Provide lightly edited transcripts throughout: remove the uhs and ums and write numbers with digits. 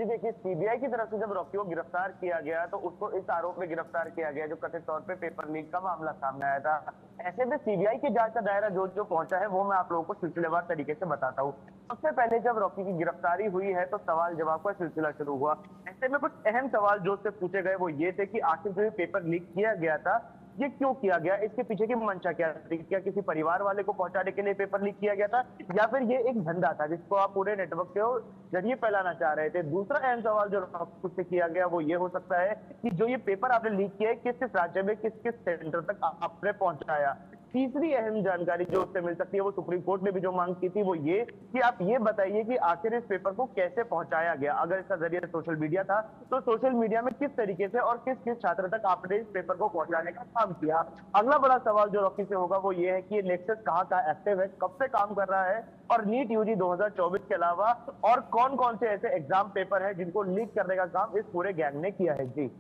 जी देखिए, सीबीआई की तरफ से जब रॉकी को गिरफ्तार किया गया तो उसको इस आरोप में गिरफ्तार किया गया जो कथित तौर पे पेपर लीक का मामला सामने आया था। ऐसे में सीबीआई की जांच का दायरा जो जो पहुंचा है वो मैं आप लोगों को सिलसिलेवार तरीके से बताता हूँ। सबसे पहले जब रॉकी की गिरफ्तारी हुई है तो सवाल जवाब का सिलसिला शुरू हुआ। ऐसे में कुछ अहम सवाल जो उससे पूछे गए वो ये थे कि आखिर जो ये पेपर लीक किया गया था ये क्यों किया गया, इसके पीछे की मंशा क्या थी, क्या किसी परिवार वाले को पहुंचाने के लिए पेपर लीक किया गया था या फिर ये एक धंधा था जिसको आप पूरे नेटवर्क के जरिए फैलाना चाह रहे थे। दूसरा अहम सवाल जो आपसे किया गया वो ये हो सकता है कि जो ये पेपर आपने लीक किया है किस किस राज्य में किस किस सेंटर तक आपने पहुंचाया। तीसरी अहम जानकारी जो उससे मिल सकती है वो सुप्रीम कोर्ट ने भी जो मांग की थी वो ये कि आप ये बताइए कि आखिर इस पेपर को कैसे पहुंचाया गया। अगर इसका जरिए सोशल मीडिया था तो सोशल मीडिया में किस तरीके से और किस किस छात्र तक आपने इस पेपर को पहुंचाने का काम किया। अगला बड़ा सवाल जो रॉकी से होगा वो ये है कि ये नेक्सस कहाँ का एक्टिव है, कब से काम कर रहा है और नीट यूजी 2024 के अलावा और कौन कौन से ऐसे एग्जाम पेपर है जिनको लीक करने का काम इस पूरे गैंग ने किया है। जी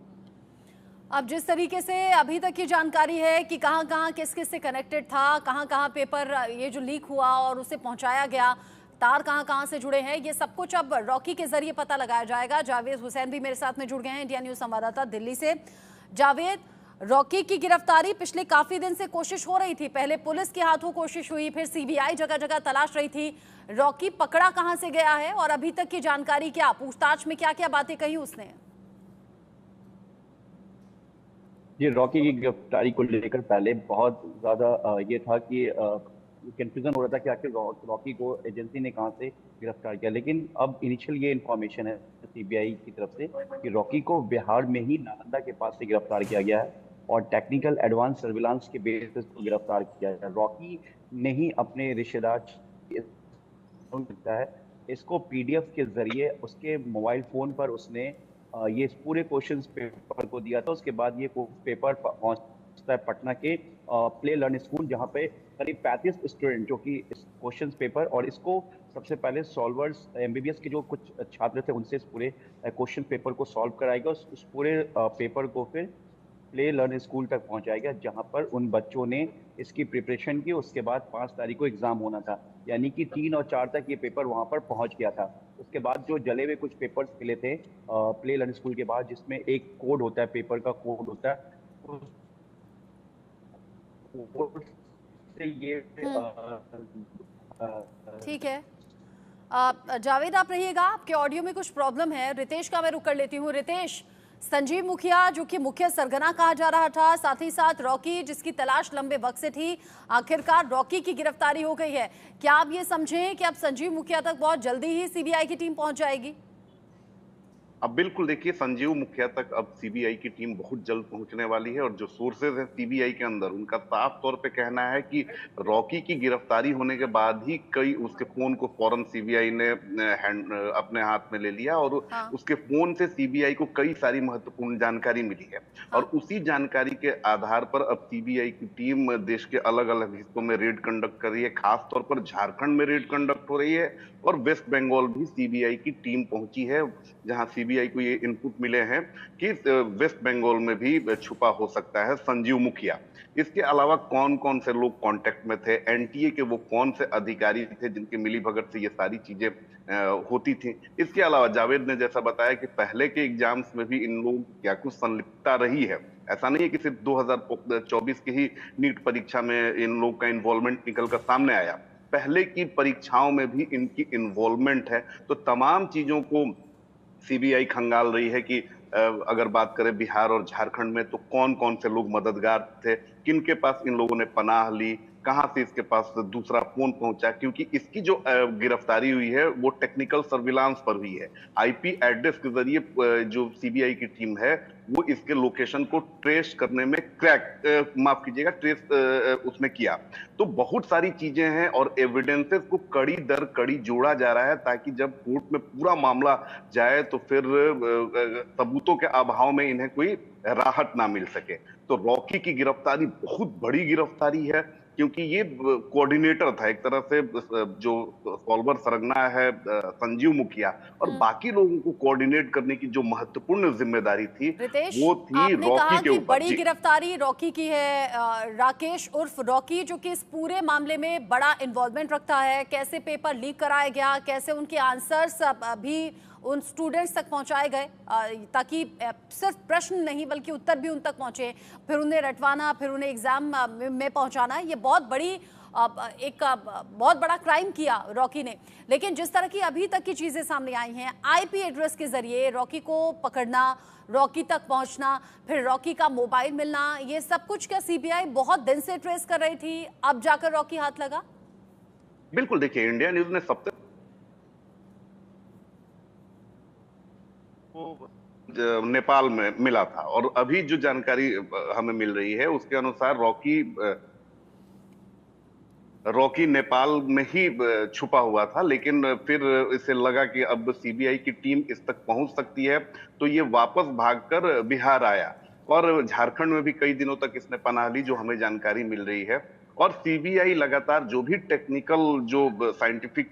अब जिस तरीके से अभी तक की जानकारी है कि कहां कहां किस किस से कनेक्टेड था, कहां कहां पेपर ये जो लीक हुआ और उसे पहुंचाया गया, तार कहां कहां से जुड़े हैं, ये सब कुछ अब रॉकी के जरिए पता लगाया जाएगा। जावेद हुसैन भी मेरे साथ में जुड़ गए हैं, इंडिया न्यूज संवाददाता दिल्ली से। जावेद, रॉकी की गिरफ्तारी पिछले काफी दिन से कोशिश हो रही थी, पहले पुलिस के हाथों कोशिश हुई, फिर सीबीआई जगह जगह तलाश रही थी। रॉकी पकड़ा कहां से गया है और अभी तक की जानकारी क्या, पूछताछ में क्या क्या बातें कही उसने? ये रॉकी की गिरफ्तारी को लेकर पहले बहुत ज्यादा ये था कि कंफ्यूजन हो रहा था कि आखिर रॉकी को एजेंसी ने कहां से गिरफ्तार किया, लेकिन अब इनिशियल ये इन्फॉर्मेशन है सीबीआई की तरफ से कि रॉकी को बिहार में ही नालंदा के पास से गिरफ्तार किया गया है और टेक्निकल एडवांस सर्विलांस के बेसिस पर गिरफ्तार किया है। रॉकी ने ही अपने रिश्तेदार मिलता है, इसको पीडीएफ के जरिए उसके मोबाइल फोन पर उसने ये पूरे क्वेश्चंस पेपर को दिया था। उसके बाद ये पेपर पहुंचता है पटना के प्ले लर्न स्कूल, जहां पे करीब 35 स्टूडेंट जो कि इस क्वेश्चंस पेपर और इसको सबसे पहले सॉल्वर्स एमबीबीएस के जो कुछ छात्र थे उनसे इस पूरे क्वेश्चन पेपर को सॉल्व कराएगा। उस पूरे पेपर को फिर प्ले लर्न स्कूल तक पहुंचाया गया, जहां पर उन बच्चों ने इसकी प्रिपरेशन की। उसके बाद 5 तारीख को एग्जाम होना था, यानी कि 3 और 4 तक ये पेपर वहां पर पहुंच गया था। उसके बाद जो जले हुए कुछ पेपर्स मिले थे प्ले लर्न स्कूल के बाद, जिसमें एक कोड होता है, पेपर का कोड होता है, कोड से ये ठीक है। जावेद आप रहिएगा, आपके ऑडियो में कुछ प्रॉब्लम है। रितेश का मैं रुक कर लेती हूँ। रितेश, संजीव मुखिया जो कि मुख्य सरगना कहा जा रहा था, साथ ही साथ रॉकी जिसकी तलाश लंबे वक्त से थी, आखिरकार रॉकी की गिरफ्तारी हो गई है। क्या आप ये समझें कि अब संजीव मुखिया तक बहुत जल्दी ही सीबीआई की टीम पहुंच जाएगी? अब बिल्कुल देखिए, संजीव मुखिया तक अब सीबीआई की टीम बहुत जल्द पहुंचने वाली है और जो सोर्सेज हैं सीबीआई के अंदर, उनका साफ तौर पे कहना है कि रॉकी की गिरफ्तारी होने के बाद ही कई उसके फोन को फौरन सीबीआई ने अपने हाथ में ले लिया और हाँ। उसके फोन से सीबीआई को कई सारी महत्वपूर्ण जानकारी मिली है। हाँ। और उसी जानकारी के आधार पर अब सीबीआई की टीम देश के अलग अलग हिस्सों में रेड कंडक्ट कर रही है। खास तौर पर झारखंड में रेड कंडक्ट हो रही है और वेस्ट बंगाल भी सीबीआई की टीम पहुंची है, जहां सीबीआई को ये इनपुट मिले हैं कि वेस्ट बंगाल में भी छुपा हो सकता है संजीव मुखिया। इसके अलावा कौन कौन से लोग कांटेक्ट में थे, एनटीए के वो कौन से अधिकारी थे जिनके मिलीभगत से ये सारी चीजें होती थी। इसके अलावा जावेद ने जैसा बताया कि पहले के एग्जाम्स में भी इन लोगों की क्या कुछ संलिप्तता रही है। ऐसा नहीं है कि सिर्फ 2024 की ही नीट परीक्षा में इन लोग का इन्वॉल्वमेंट निकल कर सामने आया, पहले की परीक्षाओं में भी इनकी इन्वॉल्वमेंट है। तो तमाम चीजों को सीबीआई खंगाल रही है कि अगर बात करें बिहार और झारखंड में तो कौन कौन से लोग मददगार थे, किनके पास इन लोगों ने पनाह ली, कहां से इसके पास दूसरा फोन पहुंचा, क्योंकि इसकी जो गिरफ्तारी हुई है वो टेक्निकल सर्विलांस पर हुई है। आईपी एड्रेस के जरिए जो सीबीआई की टीम है वो इसके लोकेशन को ट्रेस करने में माफ कीजिएगा, ट्रेस उसमें किया। तो बहुत सारी चीजें हैं और एविडेंसेस को कड़ी दर कड़ी जोड़ा जा रहा है ताकि जब कोर्ट में पूरा मामला जाए तो फिर सबूतों के अभाव में इन्हें कोई राहत ना मिल सके। तो रॉकी की गिरफ्तारी बहुत बड़ी गिरफ्तारी है, क्योंकि ये कोऑर्डिनेटर था एक तरह से, जो सॉल्वर सरगना है संजीव मुखिया, और बाकी लोगों को कोऑर्डिनेट करने की जो महत्वपूर्ण जिम्मेदारी थी रितेश, वो थी आपने रॉकी कहा के कि ऊपर। बड़ी गिरफ्तारी रॉकी की है। राकेश उर्फ रॉकी जो कि इस पूरे मामले में बड़ा इन्वॉल्वमेंट रखता है, कैसे पेपर लीक कराया गया, कैसे उनके आंसर्स भी उन स्टूडेंट्स तक पहुंचाए गए ताकि सिर्फ प्रश्न नहीं बल्कि उत्तर भी उन तक पहुंचे, फिर उन्हें रटवाना, फिर उन्हें एग्जाम में पहुंचाना, ये बहुत बड़ी एक बहुत बड़ा क्राइम किया रॉकी ने। लेकिन जिस तरह की अभी तक की चीजें सामने आई हैं, आईपी एड्रेस के जरिए रॉकी को पकड़ना, रॉकी तक पहुंचना, फिर रॉकी का मोबाइल मिलना, ये सब कुछ क्या सीबीआई बहुत दिन से ट्रेस कर रही थी, अब जाकर रॉकी हाथ लगा? बिल्कुल, देखिए इंडिया न्यूज ने सबसे नेपाल में मिला था और अभी जो जानकारी हमें मिल रही है उसके अनुसार रॉकी नेपाल में ही छुपा हुआ था, लेकिन फिर इसे लगा कि अब सीबीआई की टीम इस तक पहुंच सकती है, तो ये वापस भागकर बिहार आया और झारखंड में भी कई दिनों तक इसने पनाह ली, जो हमें जानकारी मिल रही है। और सीबीआई लगातार जो भी टेक्निकल, जो साइंटिफिक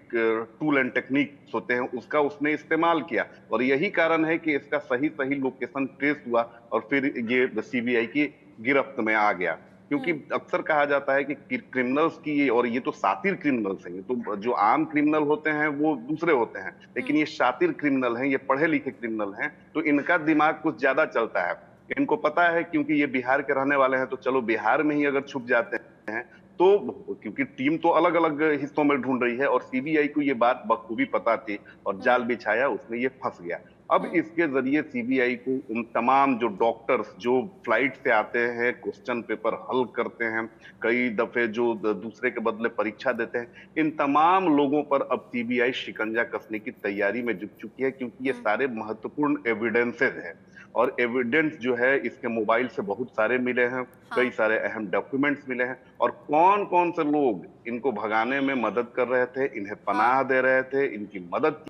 टूल एंड टेक्निक्स होते हैं उसका उसने इस्तेमाल किया और यही कारण है कि इसका सही लोकेशन ट्रेस हुआ और फिर ये सीबीआई की गिरफ्त में आ गया। क्योंकि अक्सर कहा जाता है कि क्रिमिनल्स की, और ये तो शातिर क्रिमिनल्स हैं, तो जो आम क्रिमिनल होते हैं वो दूसरे होते हैं, लेकिन ये शातिर क्रिमिनल हैं, ये पढ़े लिखे क्रिमिनल हैं, तो इनका दिमाग कुछ ज्यादा चलता है। इनको पता है क्योंकि ये बिहार के रहने वाले हैं, तो चलो बिहार में ही अगर छुप जाते हैं तो, क्योंकि टीम तो अलग अलग हिस्सों में ढूंढ रही है और सीबीआई को ये बात बखूबी पता थी और जाल बिछाया, उसमें ये फंस गया। अब इसके जरिए सीबीआई को उन तमाम जो डॉक्टर्स जो फ्लाइट से आते हैं, क्वेश्चन पेपर हल करते हैं, कई दफे जो दूसरे के बदले परीक्षा देते हैं, इन तमाम लोगों पर अब सीबीआई शिकंजा कसने की तैयारी में जुट चुकी है, क्योंकि ये सारे महत्वपूर्ण एविडेंसेस हैं और एविडेंस जो है इसके मोबाइल से बहुत सारे मिले हैं, कई सारे अहम डॉक्यूमेंट्स मिले हैं और कौन कौन से लोग इनको भगाने में मदद कर रहे थे, इन्हें पनाह दे रहे थे, इनकी मदद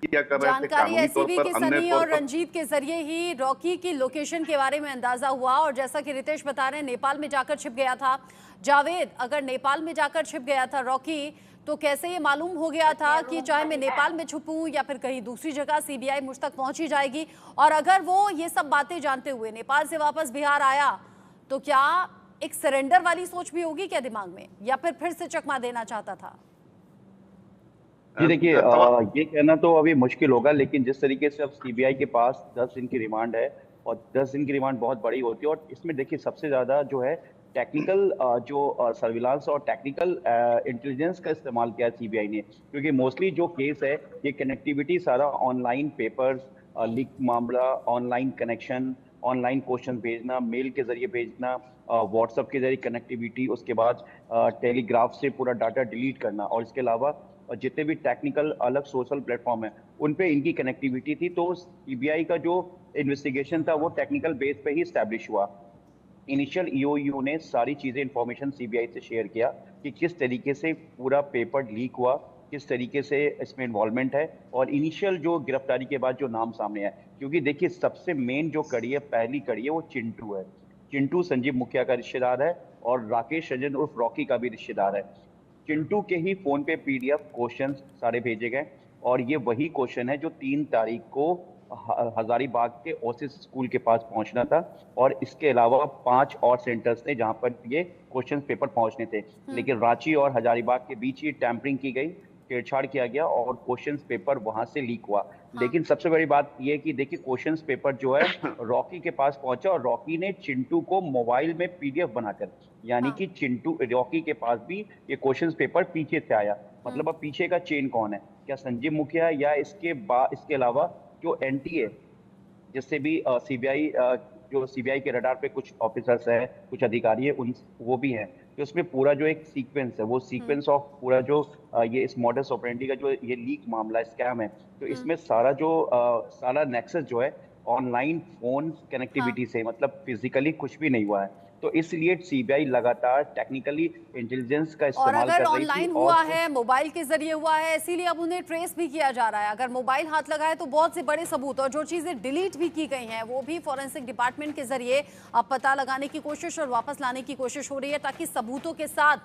क्या कर रहे थे। जानकारी एसीबी के सनी और रंजीत के जरिए ही रॉकी की लोकेशन के बारे में अंदाजा हुआ और जैसा कि रितेश बता रहे हैं नेपाल में जाकर छिप गया था। जावेद, अगर नेपाल में जाकर छिप गया था रॉकी, तो कैसे ये मालूम हो गया था कि चाहे मैं नेपाल में छुपूं या फिर कहीं दूसरी जगह सीबीआई मुझ तक पहुंच ही जाएगी? और अगर वो ये सब बातें जानते हुए नेपाल से वापस बिहार आया तो क्या एक सरेंडर वाली सोच भी होगी क्या दिमाग में, या फिर से चकमा देना चाहता था? जी देखिए, ये कहना तो अभी मुश्किल होगा, लेकिन जिस तरीके से अब सीबीआई के पास 10 दिन की रिमांड है और 10 दिन की रिमांड बहुत बड़ी होती है और इसमें देखिए सबसे ज्यादा जो है टेक्निकल जो सर्विलांस और टेक्निकल इंटेलिजेंस का इस्तेमाल किया है सीबीआई ने, क्योंकि मोस्टली जो केस है ये कनेक्टिविटी सारा ऑनलाइन पेपर्स लीक मामला, ऑनलाइन कनेक्शन, ऑनलाइन क्वेश्चन भेजना, मेल के जरिए भेजना, व्हाट्सएप के जरिए कनेक्टिविटी, उसके बाद टेलीग्राफ से पूरा डाटा डिलीट करना और इसके अलावा जितने भी टेक्निकल अलग सोशल प्लेटफॉर्म है उन पे इनकी कनेक्टिविटी थी। तो सीबीआई का जो इन्वेस्टिगेशन था वो टेक्निकल बेस पे ही स्टैब्लिश हुआ। इनिशियल ईओयू ने सारी चीजें इंफॉर्मेशन सीबीआई से शेयर किया कि किस तरीके से पूरा पेपर लीक हुआ, किस तरीके से इसमें इन्वॉल्वमेंट है और इनिशियल जो गिरफ्तारी के बाद जो नाम सामने आए, क्योंकि देखिए सबसे मेन जो कड़ी है, पहली कड़ी है, वो चिंटू है। चिंटू संजीव मुखिया का रिश्तेदार है और राकेश रंजन उर्फ रॉकी का भी रिश्तेदार है। चिंटू के ही फोन पे पीडीएफ क्वेश्चन सारे भेजे गए और ये वही क्वेश्चन है जो 3 तारीख को हजारीबाग के ओसिस स्कूल के पास पहुंचना था और इसके अलावा 5 और सेंटर्स थे जहां पर ये क्वेश्चन पेपर पहुंचने थे, लेकिन रांची और हजारीबाग के बीच ही टैंपरिंग की गई, छेड़छाड़ किया गया और क्वेश्चन पेपर वहां से लीक हुआ। लेकिन सबसे बड़ी बात यह है कि देखिए क्वेश्चन पेपर जो है रॉकी के पास पहुंचा और रॉकी ने चिंटू को मोबाइल में पीडीएफ बनाकर, यानी कि चिंटू रॉकी के पास भी ये क्वेश्चन पेपर पीछे से आया। मतलब अब पीछे का चेन कौन है, क्या संजीव मुखिया या इसके अलावा जो एनटीए जिससे भी सीबीआई जो सीबीआई के रडार पे कुछ ऑफिसर्स हैं, कुछ अधिकारी है, वो भी हैं। तो उसमें पूरा जो एक सीक्वेंस है, वो सीक्वेंस ऑफ पूरा जो ये इस मॉडस ऑपरेंडी का जो ये लीक मामला स्कैम है, तो इसमें सारा नेक्सस जो है ऑनलाइन फोन कनेक्टिविटी से, मतलब फिजिकली कुछ भी नहीं हुआ है। तो इसलिए सीबीआई लगातार टेक्निकली इंटेलिजेंस का इस्तेमाल कर रही थी। और अगर ऑनलाइन हुआ है, मोबाइल के जरिए हुआ है, इसीलिए अब उन्हें ट्रेस भी किया जा रहा है। अगर मोबाइल हाथ लगा है तो बहुत से बड़े सबूत, और जो चीजें डिलीट भी की गई हैं वो भी फॉरेंसिक डिपार्टमेंट के जरिए अब पता लगाने की कोशिश और वापस लाने की कोशिश हो रही है, ताकि सबूतों के साथ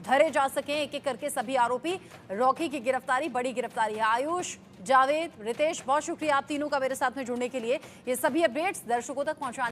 धरे जा सकें एक एक करके सभी आरोपी। रॉकी की गिरफ्तारी बड़ी गिरफ्तारी है। आयुष, जावेद, रितेश, बहुत शुक्रिया आप तीनों का मेरे साथ में जुड़ने के लिए। ये सभी अपडेट्स दर्शकों तक पहुंचाने